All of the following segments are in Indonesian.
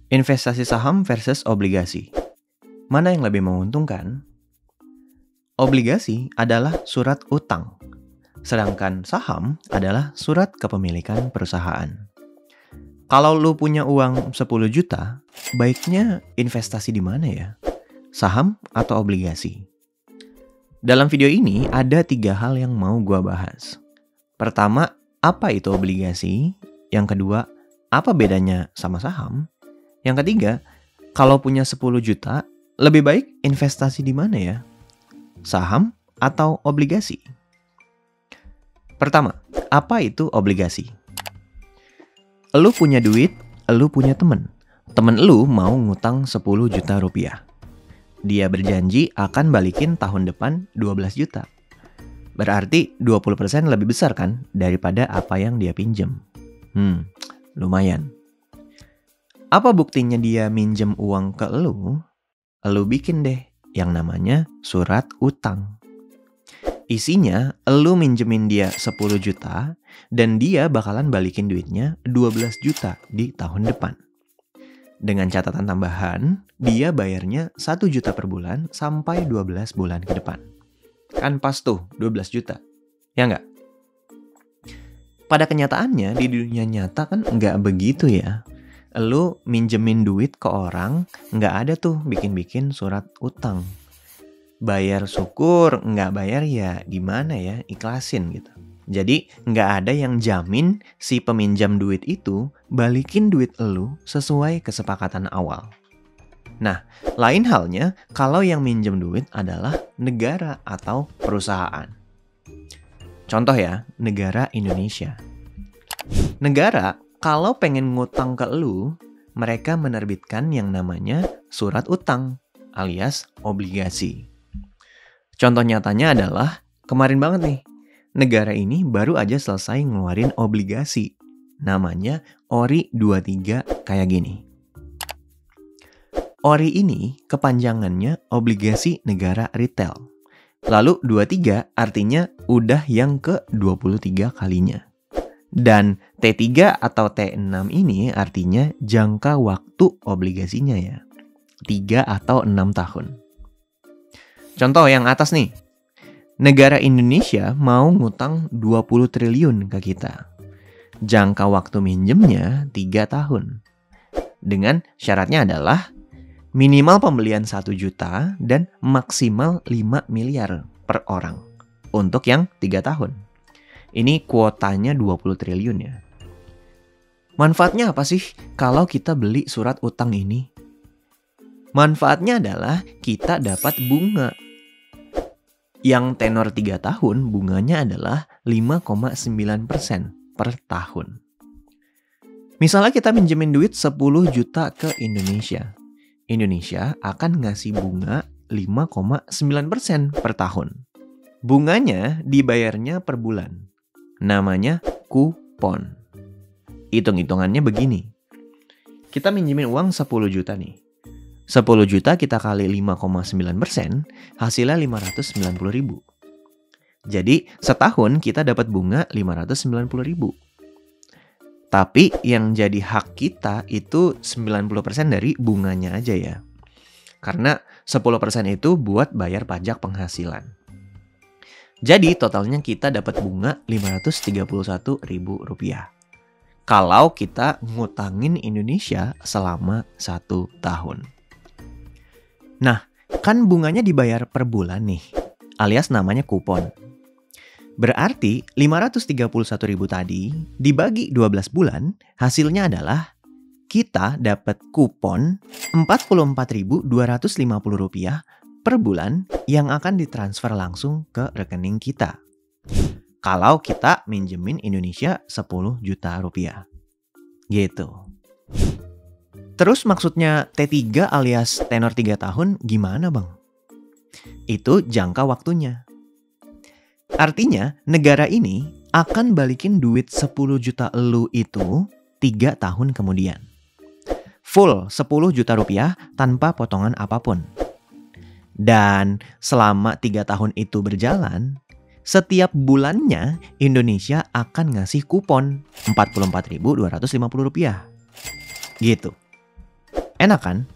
Investasi saham versus obligasi. Mana yang lebih menguntungkan? Obligasi adalah surat utang, sedangkan saham adalah surat kepemilikan perusahaan. Kalau lu punya uang 10 juta, baiknya investasi di mana ya? Saham atau obligasi? Dalam video ini ada 3 hal yang mau gua bahas. Pertama, apa itu obligasi? Yang kedua, apa bedanya sama saham? Yang ketiga, kalau punya 10 juta, lebih baik investasi di mana ya? Saham atau obligasi? Pertama, apa itu obligasi? Lu punya duit, lu punya temen. Temen lu mau ngutang 10 juta rupiah. Dia berjanji akan balikin tahun depan 12 juta. Berarti 20% lebih besar kan daripada apa yang dia pinjem. Lumayan. Apa buktinya dia minjem uang ke lu? Lu bikin deh yang namanya surat utang. Isinya, lu minjemin dia 10 juta dan dia bakalan balikin duitnya 12 juta di tahun depan. Dengan catatan tambahan, dia bayarnya 1 juta per bulan sampai 12 bulan ke depan. Kan pas tuh 12 juta, ya nggak? Pada kenyataannya di dunia nyata kan nggak begitu ya. Lu minjemin duit ke orang, nggak ada tuh bikin-bikin surat utang. Bayar syukur, nggak bayar ya gimana ya, ikhlasin gitu. Jadi nggak ada yang jamin si peminjam duit itu balikin duit lu sesuai kesepakatan awal. Nah, lain halnya kalau yang minjem duit adalah negara atau perusahaan. Contoh ya, negara Indonesia. Negara kalau pengen ngutang ke lu, mereka menerbitkan yang namanya surat utang alias obligasi. Contoh nyatanya adalah kemarin banget nih, negara ini baru aja selesai ngeluarin obligasi. Namanya ORI 23 kayak gini. ORI ini kepanjangannya obligasi negara retail. Lalu 23 artinya udah yang ke-23 kalinya. Dan T3 atau T6 ini artinya jangka waktu obligasinya ya. 3 atau 6 tahun. Contoh yang atas nih. Negara Indonesia mau ngutang 20 triliun ke kita. Jangka waktu minjemnya 3 tahun. Dengan syaratnya adalah minimal pembelian 1 juta dan maksimal 5 miliar per orang. Untuk yang 3 tahun. Ini kuotanya 20 triliun ya. Manfaatnya apa sih kalau kita beli surat utang ini? Manfaatnya adalah kita dapat bunga. Yang tenor 3 tahun bunganya adalah 5,9% per tahun. Misalnya kita minjemin duit 10 juta ke Indonesia. Indonesia akan ngasih bunga 5,9% per tahun. Bunganya dibayarnya per bulan. Namanya kupon. Hitung-hitungannya begini. Kita minjemin uang 10 juta nih. 10 juta kita kali 5,9%, hasilnya 590.000. Jadi setahun kita dapat bunga 590.000. Tapi yang jadi hak kita itu 90% dari bunganya aja ya. Karena 10% itu buat bayar pajak penghasilan. Jadi totalnya kita dapat bunga Rp531.000. Kalau kita ngutangin Indonesia selama 1 tahun. Nah, kan bunganya dibayar per bulan nih, alias namanya kupon. Berarti 531.000 tadi dibagi 12 bulan, hasilnya adalah kita dapat kupon Rp44.250 per bulan yang akan ditransfer langsung ke rekening kita. Kalau kita minjemin Indonesia 10 juta rupiah. Gitu. Terus maksudnya T3 alias tenor 3 tahun gimana bang? Itu jangka waktunya. Artinya negara ini akan balikin duit 10 juta elu itu 3 tahun kemudian. Full 10 juta rupiah tanpa potongan apapun. Dan selama 3 tahun itu berjalan, setiap bulannya Indonesia akan ngasih kupon Rp44.250. Gitu. Enak kan?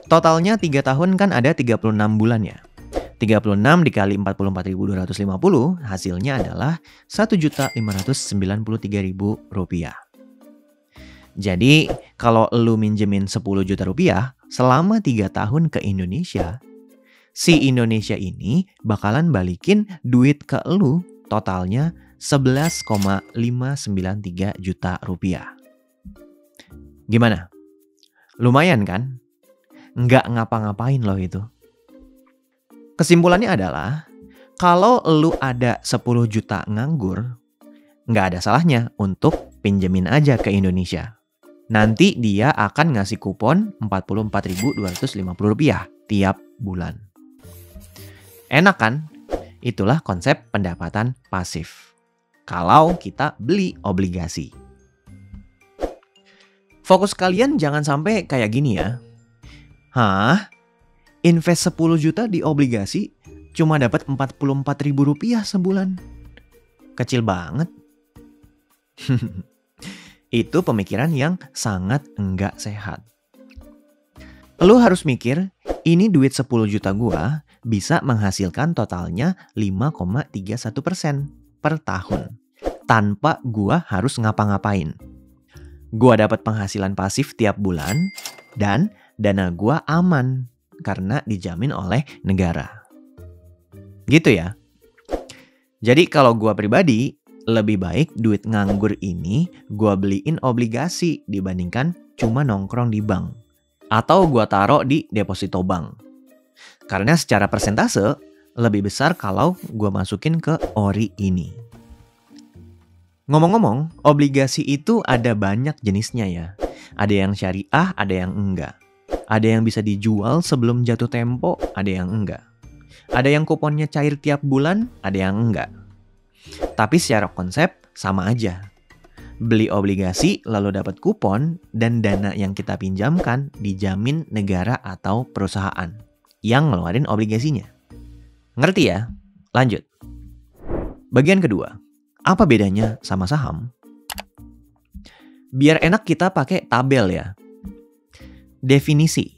Totalnya 3 tahun kan ada 36 bulan ya. 36 dikali 44.250 hasilnya adalah Rp1.593.000. Jadi kalau lu minjemin 10 juta rupiah selama 3 tahun ke Indonesia, si Indonesia ini bakalan balikin duit ke lu totalnya 11,593 juta rupiah. Gimana? Lumayan kan? Nggak ngapa-ngapain loh itu. Kesimpulannya adalah, kalau lu ada 10 juta nganggur, nggak ada salahnya untuk pinjemin aja ke Indonesia. Nanti dia akan ngasih kupon Rp44.250 tiap bulan. Enak kan? Itulah konsep pendapatan pasif. Kalau kita beli obligasi. Fokus kalian jangan sampai kayak gini ya. Hah? Invest 10 juta di obligasi cuma dapat Rp44.000 sebulan. Kecil banget. Itu pemikiran yang sangat enggak sehat. Lu harus mikir, ini duit 10 juta gua bisa menghasilkan totalnya 5,31% per tahun. Tanpa gua harus ngapa-ngapain. Gua dapat penghasilan pasif tiap bulan dan dana gua aman karena dijamin oleh negara. Gitu ya. Jadi kalau gua pribadi, lebih baik duit nganggur ini gua beliin obligasi dibandingkan cuma nongkrong di bank. Atau gua taruh di deposito bank. Karena secara persentase lebih besar kalau gua masukin ke ORI ini. Ngomong-ngomong, obligasi itu ada banyak jenisnya ya. Ada yang syariah, ada yang enggak. Ada yang bisa dijual sebelum jatuh tempo, ada yang enggak. Ada yang kuponnya cair tiap bulan, ada yang enggak. Tapi secara konsep sama aja. Beli obligasi lalu dapat kupon dan dana yang kita pinjamkan dijamin negara atau perusahaan yang ngeluarin obligasinya. Ngerti ya? Lanjut. Bagian kedua, apa bedanya sama saham? Biar enak kita pakai tabel ya. Definisi.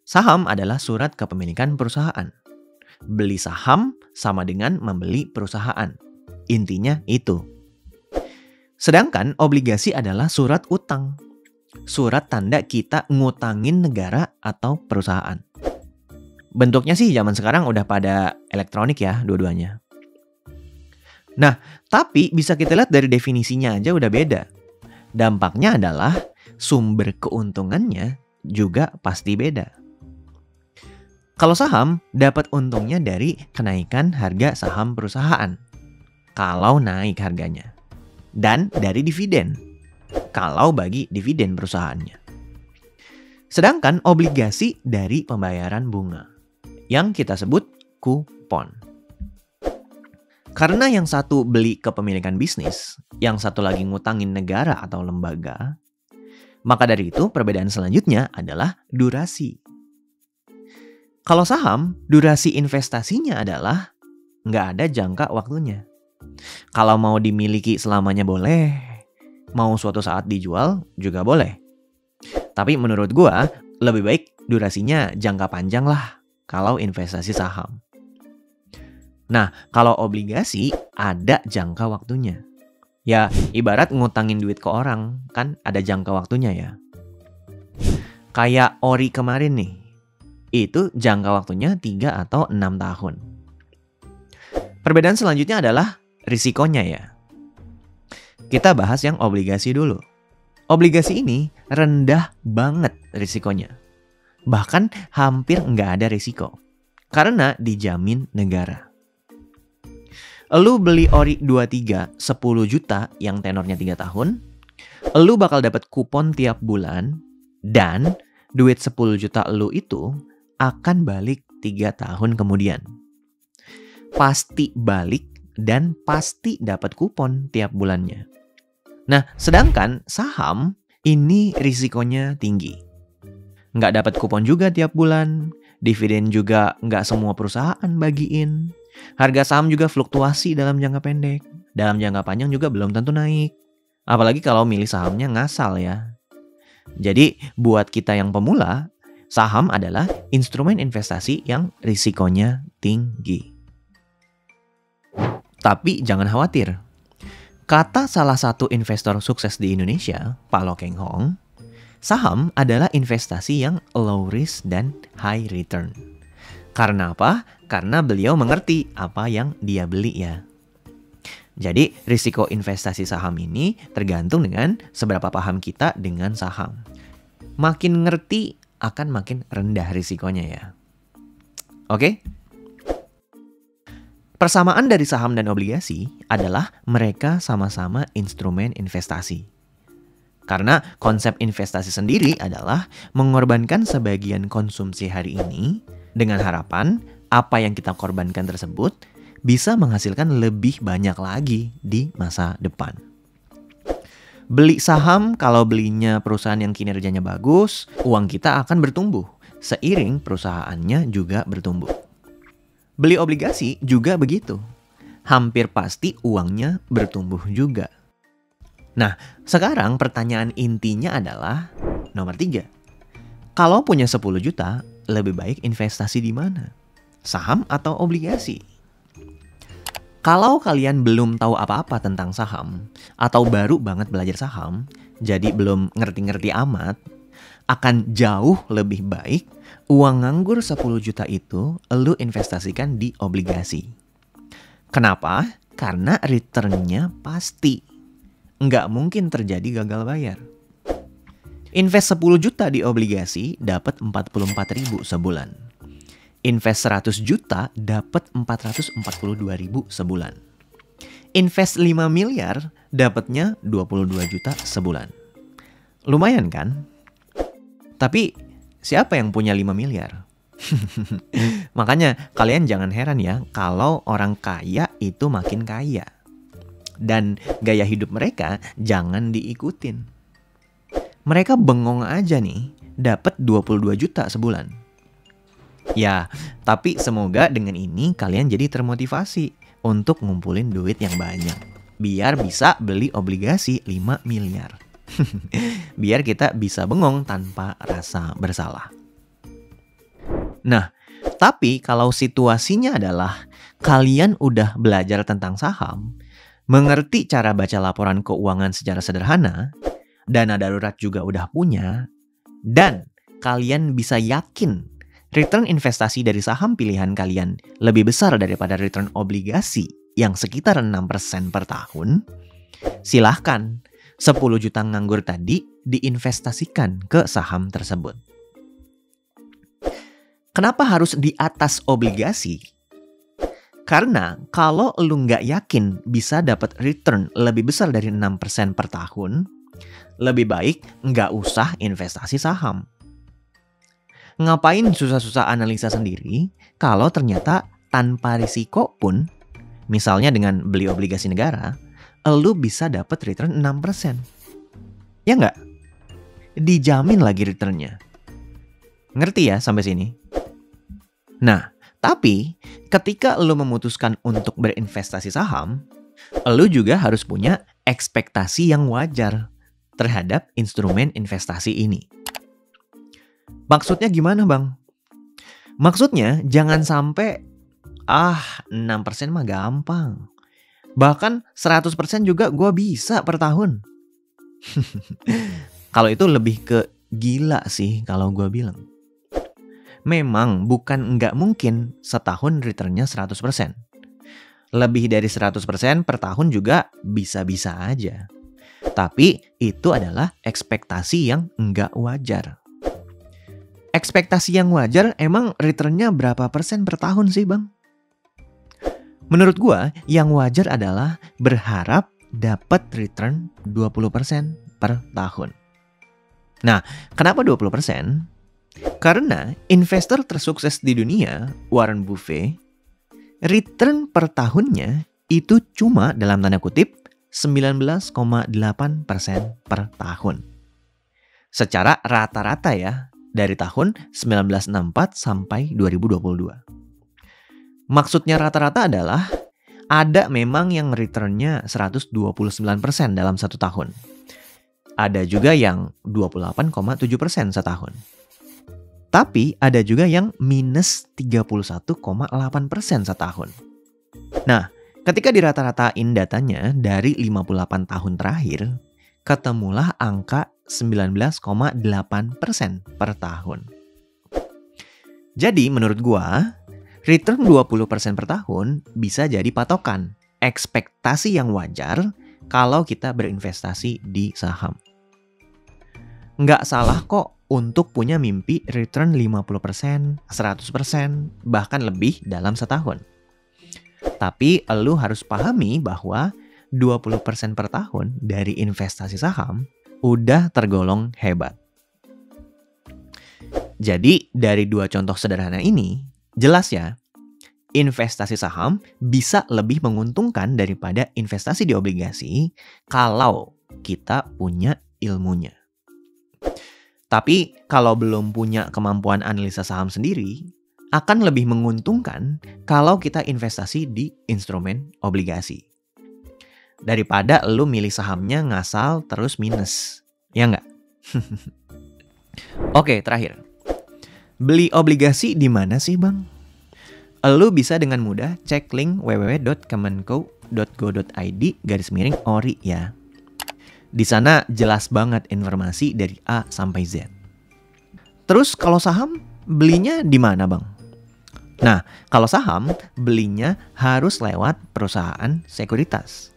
Saham adalah surat kepemilikan perusahaan. Beli saham sama dengan membeli perusahaan. Intinya itu. Sedangkan obligasi adalah surat utang. Surat tanda kita ngutangin negara atau perusahaan. Bentuknya sih zaman sekarang udah pada elektronik ya dua-duanya. Nah, tapi bisa kita lihat dari definisinya aja udah beda. Dampaknya adalah sumber keuntungannya juga pasti beda. Kalau saham dapat untungnya dari kenaikan harga saham perusahaan. Kalau naik harganya. Dan dari dividen. Kalau bagi dividen perusahaannya. Sedangkan obligasi dari pembayaran bunga. Yang kita sebut kupon. Karena yang satu beli kepemilikan bisnis, yang satu lagi ngutangin negara atau lembaga, maka dari itu perbedaan selanjutnya adalah durasi. Kalau saham, durasi investasinya adalah nggak ada jangka waktunya. Kalau mau dimiliki selamanya boleh, mau suatu saat dijual juga boleh. Tapi menurut gua, lebih baik durasinya jangka panjang lah kalau investasi saham. Nah, kalau obligasi ada jangka waktunya. Ya, ibarat ngutangin duit ke orang, kan ada jangka waktunya ya. Kayak ORI kemarin nih, itu jangka waktunya 3 atau 6 tahun. Perbedaan selanjutnya adalah risikonya ya. Kita bahas yang obligasi dulu. Obligasi ini rendah banget risikonya. Bahkan hampir nggak ada risiko. Karena dijamin negara. Lu beli ORI 23 10 juta yang tenornya 3 tahun, lu bakal dapat kupon tiap bulan dan duit 10 juta lu itu akan balik 3 tahun kemudian. Pasti balik dan pasti dapat kupon tiap bulannya. Nah, sedangkan saham ini risikonya tinggi. Nggak dapat kupon juga tiap bulan, dividen juga nggak semua perusahaan bagiin. Harga saham juga fluktuasi dalam jangka pendek. Dalam jangka panjang juga belum tentu naik. Apalagi kalau milih sahamnya ngasal ya. Jadi buat kita yang pemula, saham adalah instrumen investasi yang risikonya tinggi. Tapi jangan khawatir. Kata salah satu investor sukses di Indonesia, Pak Lo Keng Hong, saham adalah investasi yang low risk dan high return. Karena apa? Karena beliau mengerti apa yang dia beli ya. Jadi risiko investasi saham ini tergantung dengan seberapa paham kita dengan saham. Makin ngerti akan makin rendah risikonya ya. Oke? Persamaan dari saham dan obligasi adalah mereka sama-sama instrumen investasi. Karena konsep investasi sendiri adalah mengorbankan sebagian konsumsi hari ini dengan harapan apa yang kita korbankan tersebut bisa menghasilkan lebih banyak lagi di masa depan. Beli saham, kalau belinya perusahaan yang kinerjanya bagus, uang kita akan bertumbuh seiring perusahaannya juga bertumbuh. Beli obligasi juga begitu. Hampir pasti uangnya bertumbuh juga. Nah, sekarang pertanyaan intinya adalah nomor 3. Kalau punya 10 juta, lebih baik investasi di mana? Saham atau obligasi? Kalau kalian belum tahu apa-apa tentang saham, atau baru banget belajar saham, jadi belum ngerti-ngerti amat, akan jauh lebih baik uang nganggur 10 juta itu lu investasikan di obligasi. Kenapa? Karena returnnya pasti. Nggak mungkin terjadi gagal bayar. Invest 10 juta di obligasi dapat 44.000 sebulan. Invest 100 juta dapat 442.000 sebulan. Invest 5 miliar dapatnya 22 juta sebulan. Lumayan kan? Tapi siapa yang punya 5 miliar? Makanya kalian jangan heran ya kalau orang kaya itu makin kaya. Dan gaya hidup mereka jangan diikutin. Mereka bengong aja nih, dapat 22 juta sebulan. Ya, tapi semoga dengan ini kalian jadi termotivasi untuk ngumpulin duit yang banyak. Biar bisa beli obligasi 5 miliar. Biar kita bisa bengong tanpa rasa bersalah. Nah, tapi kalau situasinya adalah kalian udah belajar tentang saham, mengerti cara baca laporan keuangan secara sederhana, dana darurat juga udah punya, dan kalian bisa yakin return investasi dari saham pilihan kalian lebih besar daripada return obligasi yang sekitar 6% per tahun, silahkan 10 juta nganggur tadi diinvestasikan ke saham tersebut. Kenapa harus di atas obligasi? Karena kalau lu nggak yakin bisa dapat return lebih besar dari 6% per tahun, lebih baik nggak usah investasi saham. Ngapain susah-susah analisa sendiri kalau ternyata tanpa risiko pun, misalnya dengan beli obligasi negara, lu bisa dapat return 6%. Ya nggak? Dijamin lagi returnnya. Ngerti ya sampai sini? Nah, tapi ketika lu memutuskan untuk berinvestasi saham, lu juga harus punya ekspektasi yang wajar terhadap instrumen investasi ini. Maksudnya gimana bang? Maksudnya jangan sampai 6% mah gampang. Bahkan 100% juga gue bisa per tahun. Kalau itu lebih ke gila sih kalau gue bilang. Memang bukan nggak mungkin setahun returnnya 100%. Lebih dari 100% per tahun juga bisa-bisa aja. Tapi itu adalah ekspektasi yang nggak wajar. Ekspektasi yang wajar emang returnnya berapa persen per tahun sih bang? Menurut gua yang wajar adalah berharap dapat return 20% per tahun. Nah, kenapa 20%? Karena investor tersukses di dunia, Warren Buffett, return per tahunnya itu cuma dalam tanda kutip 19,8% per tahun. Secara rata-rata ya, dari tahun 1964 sampai 2022. Maksudnya rata-rata adalah ada memang yang returnnya 129% dalam satu tahun. Ada juga yang 28,7% setahun. Tapi ada juga yang minus 31,8% setahun. Nah, ketika dirata-ratain datanya dari 58 tahun terakhir, ketemulah angka 19,8% per tahun. Jadi menurut gua, return 20% per tahun bisa jadi patokan, ekspektasi yang wajar kalau kita berinvestasi di saham. Nggak salah kok untuk punya mimpi return 50%, 100%, bahkan lebih dalam setahun. Tapi lu harus pahami bahwa 20% per tahun dari investasi saham udah tergolong hebat. Jadi dari dua contoh sederhana ini, jelas ya, investasi saham bisa lebih menguntungkan daripada investasi di obligasi kalau kita punya ilmunya. Tapi kalau belum punya kemampuan analisa saham sendiri, akan lebih menguntungkan kalau kita investasi di instrumen obligasi. Daripada lu milih sahamnya ngasal terus minus. Ya nggak? Oke, terakhir. Beli obligasi di mana sih, Bang? Lu bisa dengan mudah cek link www.kemenko.go.id/ori ya. Di sana jelas banget informasi dari A sampai Z. Terus kalau saham, belinya di mana, Bang? Nah, kalau saham, belinya harus lewat perusahaan sekuritas.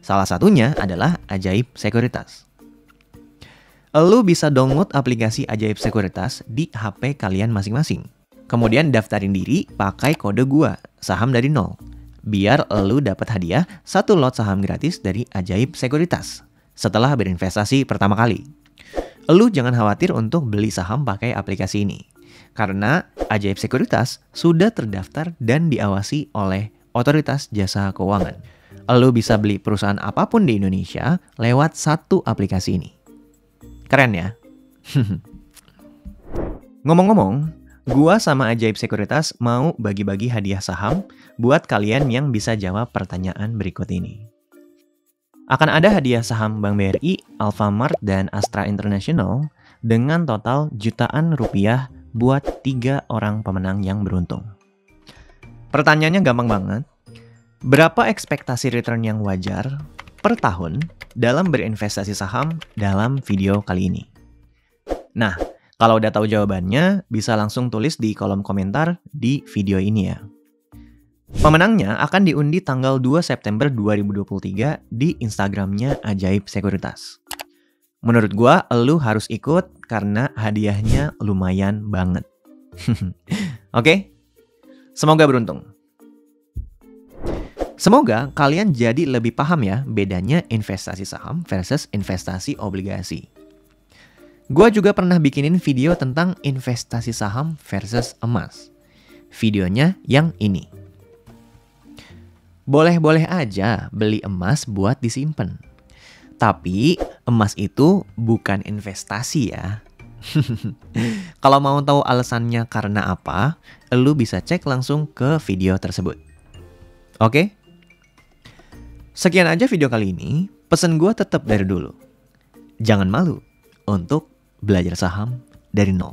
Salah satunya adalah Ajaib Sekuritas. Lu bisa download aplikasi Ajaib Sekuritas di HP kalian masing-masing. Kemudian daftarin diri pakai kode gua, saham dari nol. Biar lu dapat hadiah 1 lot saham gratis dari Ajaib Sekuritas setelah berinvestasi pertama kali. Lu jangan khawatir untuk beli saham pakai aplikasi ini. Karena Ajaib Sekuritas sudah terdaftar dan diawasi oleh Otoritas Jasa Keuangan. Lu bisa beli perusahaan apapun di Indonesia lewat satu aplikasi ini. Keren ya? Ngomong-ngomong, gua sama Ajaib Sekuritas mau bagi-bagi hadiah saham buat kalian yang bisa jawab pertanyaan berikut ini. Akan ada hadiah saham Bank BRI, Alfamart, dan Astra International dengan total jutaan rupiah buat 3 orang pemenang yang beruntung. Pertanyaannya gampang banget. Berapa ekspektasi return yang wajar per tahun dalam berinvestasi saham dalam video kali ini? Nah, kalau udah tahu jawabannya, bisa langsung tulis di kolom komentar di video ini ya. Pemenangnya akan diundi tanggal 2 September 2023 di Instagramnya Ajaib Sekuritas. Menurut gua, lu harus ikut karena hadiahnya lumayan banget. Oke? Semoga beruntung. Semoga kalian jadi lebih paham ya bedanya investasi saham versus investasi obligasi. Gua juga pernah bikinin video tentang investasi saham versus emas. Videonya yang ini. Boleh-boleh aja beli emas buat disimpan. Tapi emas itu bukan investasi ya. Kalau mau tahu alasannya karena apa, lu bisa cek langsung ke video tersebut. Oke? Sekian aja video kali ini. Pesan gue tetap dari dulu. Jangan malu untuk belajar saham dari nol.